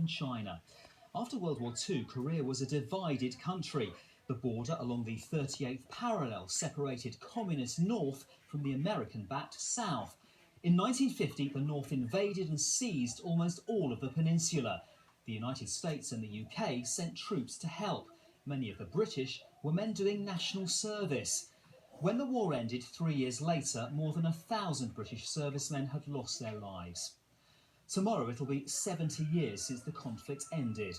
and China. After World War II, Korea was a divided country. The border along the 38th parallel separated communist North from the American-backed South. In 1950, the North invaded and seized almost all of the peninsula. The United States and the UK sent troops to help. Many of the British were men doing national service. When the war ended 3 years later, more than 1,000 British servicemen had lost their lives. Tomorrow it'll be 70 years since the conflict ended.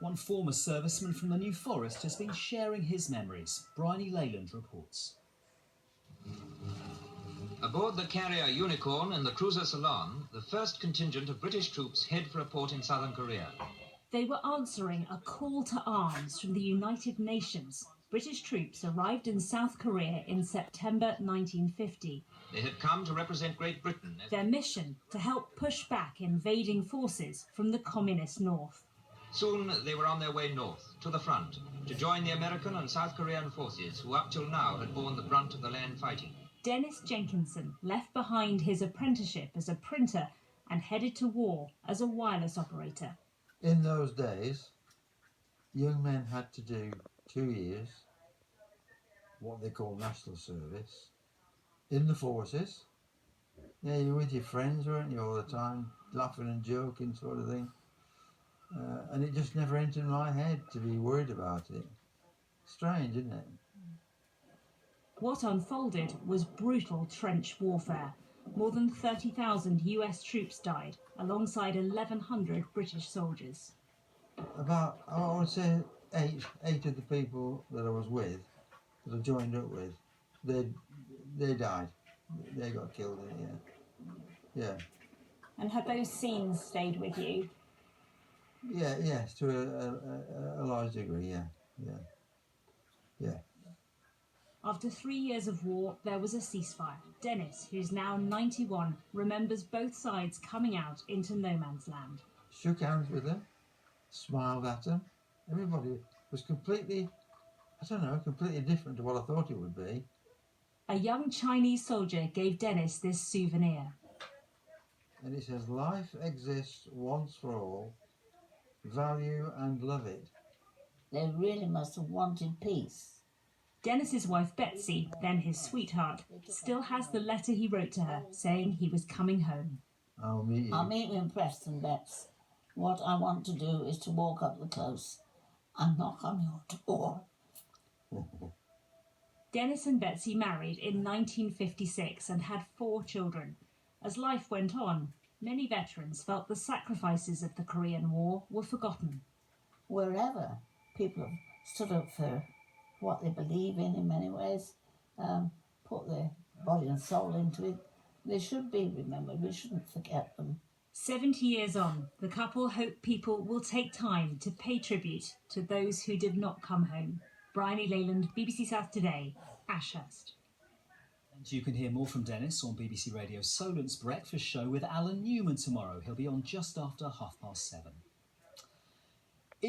One former serviceman from the New Forest has been sharing his memories. Bryony Leyland reports. Aboard the carrier Unicorn and the cruiser Ceylon, the first contingent of British troops head for a port in southern Korea. They were answering a call to arms from the United Nations. British troops arrived in South Korea in September 1950. They had come to represent Great Britain. Their mission, to help push back invading forces from the communist North. Soon they were on their way north, to the front, to join the American and South Korean forces who up till now had borne the brunt of the land fighting. Edward Jenkinson left behind his apprenticeship as a printer and headed to war as a wireless operator. In those days, young men had to do 2 years, what they call national service, in the forces. Yeah, you were with your friends, weren't you, all the time, laughing and joking sort of thing. And it just never entered my head to be worried about it. Strange, isn't it? What unfolded was brutal trench warfare. More than 30,000 US troops died, alongside 1,100 British soldiers. About, I would say, eight of the people that I was with, that I joined up with, they died. They got killed in it, yeah. And have those scenes stayed with you? Yeah, yes, to a large degree, yeah. After 3 years of war, there was a ceasefire. Dennis, who's now 91, remembers both sides coming out into no man's land. Shook hands with them, smiled at them. Everybody was completely different to what I thought it would be. A young Chinese soldier gave Dennis this souvenir. And it says, life exists once for all, value and love it. They really must have wanted peace. Dennis's wife Betsy, then his sweetheart, still has the letter he wrote to her saying he was coming home. I'll meet you. I'll meet you in Preston, Bets. What I want to do is to walk up the close and knock on your door. Dennis and Betsy married in 1956 and had 4 children. As life went on, many veterans felt the sacrifices of the Korean War were forgotten. Wherever people have stood up for what they believe in many ways, put their body and soul into it, they should be remembered. We shouldn't forget them. 70 years on, the couple hope people will take time to pay tribute to those who did not come home. Bryony Leyland, BBC South Today, Ashurst. And you can hear more from Dennis on BBC Radio Solent's Breakfast Show with Alan Newman tomorrow. He'll be on just after 7:30.